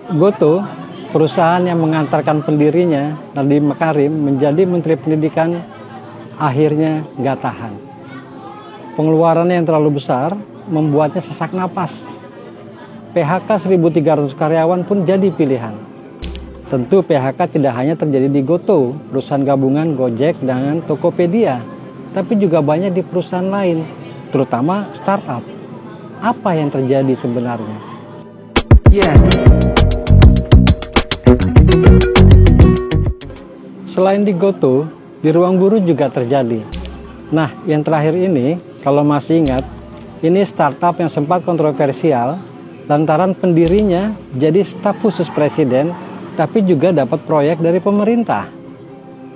Gotoh, perusahaan yang mengantarkan pendirinya, Nadiem Makarim, menjadi Menteri Pendidikan, akhirnya nggak tahan. Pengeluarannya yang terlalu besar membuatnya sesak napas. PHK 1.300 karyawan pun jadi pilihan. Tentu PHK tidak hanya terjadi di Gotoh, perusahaan gabungan Gojek dan Tokopedia, tapi juga banyak di perusahaan lain, terutama startup. Apa yang terjadi sebenarnya? Selain di Gotoh, di Ruangguru juga terjadi. Nah, yang terakhir ini, kalau masih ingat, ini startup yang sempat kontroversial lantaran pendirinya jadi staf khusus presiden, tapi juga dapat proyek dari pemerintah.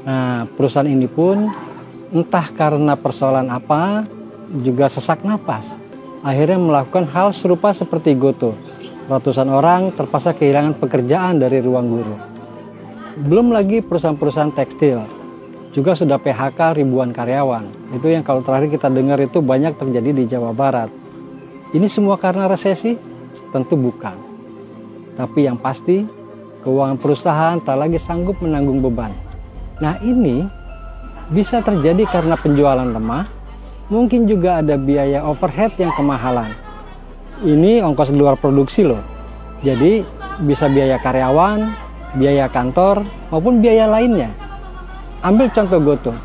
Nah, perusahaan ini pun entah karena persoalan apa, juga sesak napas. Akhirnya melakukan hal serupa seperti Gotoh. Ratusan orang terpaksa kehilangan pekerjaan dari Ruangguru. Belum lagi perusahaan-perusahaan tekstil, juga sudah PHK ribuan karyawan. Itu yang kalau terakhir kita dengar itu banyak terjadi di Jawa Barat. Ini semua karena resesi? Tentu bukan. Tapi yang pasti, keuangan perusahaan tak lagi sanggup menanggung beban. Nah, ini bisa terjadi karena penjualan lemah, mungkin juga ada biaya overhead yang kemahalan. Ini ongkos di luar produksi loh. Jadi bisa biaya karyawan, biaya kantor, maupun biaya lainnya. Ambil contoh Gotoh.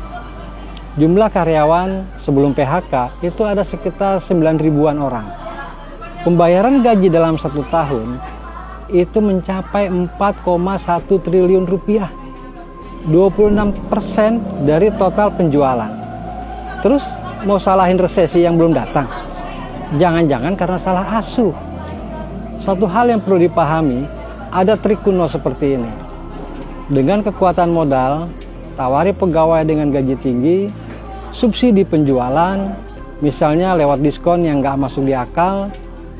Jumlah karyawan sebelum PHK itu ada sekitar 9 ribuan orang. Pembayaran gaji dalam 1 tahun itu mencapai 4,1 triliun rupiah. 26% dari total penjualan. Terus mau salahin resesi yang belum datang? Jangan-jangan karena salah asuh. Suatu hal yang perlu dipahami, ada trik kuno seperti ini. Dengan kekuatan modal, tawari pegawai dengan gaji tinggi, subsidi penjualan, misalnya lewat diskon yang nggak masuk di akal,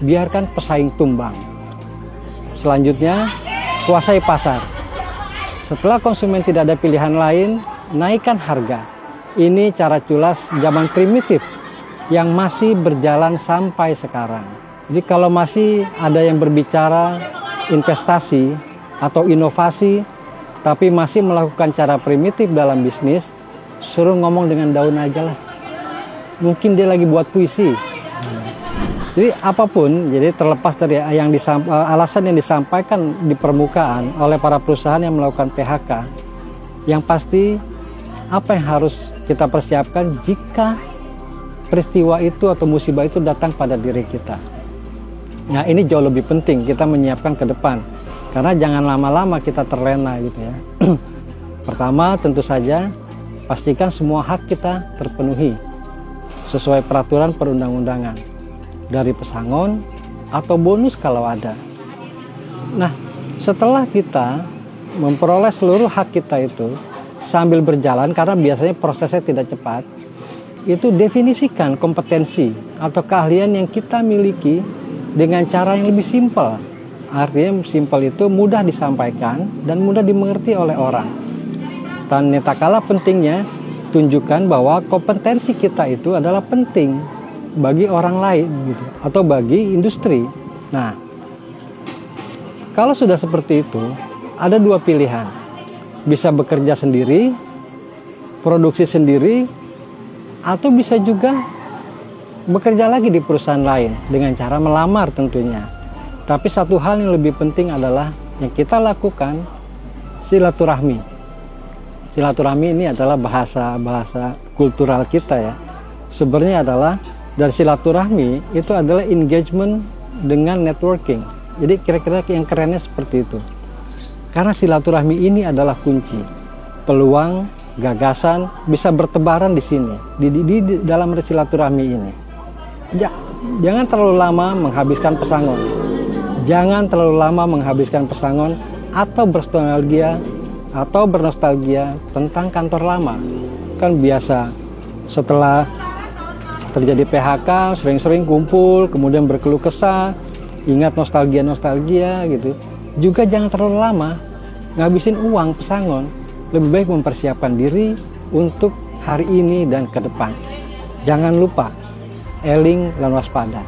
biarkan pesaing tumbang. Selanjutnya, kuasai pasar. Setelah konsumen tidak ada pilihan lain, naikkan harga. Ini cara culas zaman primitif yang masih berjalan sampai sekarang. Jadi kalau masih ada yang berbicara investasi atau inovasi, tapi masih melakukan cara primitif dalam bisnis, suruh ngomong dengan daun aja lah. Mungkin dia lagi buat puisi. Jadi apapun, jadi terlepas dari alasan yang disampaikan di permukaan oleh para perusahaan yang melakukan PHK, yang pasti apa yang harus kita persiapkan jika peristiwa itu atau musibah itu datang pada diri kita. Nah, ini jauh lebih penting kita menyiapkan ke depan, karena jangan lama-lama kita terlena gitu ya. Pertama, tentu saja pastikan semua hak kita terpenuhi sesuai peraturan perundang-undangan, dari pesangon atau bonus kalau ada. Nah, setelah kita memperoleh seluruh hak kita itu sambil berjalan, karena biasanya prosesnya tidak cepat, itu definisikan kompetensi atau keahlian yang kita miliki dengan cara yang lebih simpel. Artinya simpel itu mudah disampaikan dan mudah dimengerti oleh orang. Dan tak kalah pentingnya, tunjukkan bahwa kompetensi kita itu adalah penting bagi orang lain gitu, atau bagi industri. Nah, kalau sudah seperti itu, ada dua pilihan. Bisa bekerja sendiri, produksi sendiri, atau bisa juga bekerja lagi di perusahaan lain dengan cara melamar tentunya. Tapi satu hal yang lebih penting adalah yang kita lakukan, silaturahmi. Silaturahmi ini adalah bahasa kultural kita ya. Sebenarnya adalah dari silaturahmi itu adalah engagement dengan networking. Jadi kira-kira yang kerennya seperti itu. Karena silaturahmi ini adalah kunci. Peluang, gagasan bisa bertebaran di sini, di dalam silaturahmi ini. Jangan terlalu lama menghabiskan pesangon. Jangan terlalu lama menghabiskan pesangon atau bernostalgia tentang kantor lama. Kan biasa setelah terjadi PHK, sering-sering kumpul, kemudian berkeluh kesah, ingat nostalgia gitu. Juga jangan terlalu lama ngabisin uang pesangon. Lebih baik mempersiapkan diri untuk hari ini dan ke depan. Jangan lupa, eling lan waspada.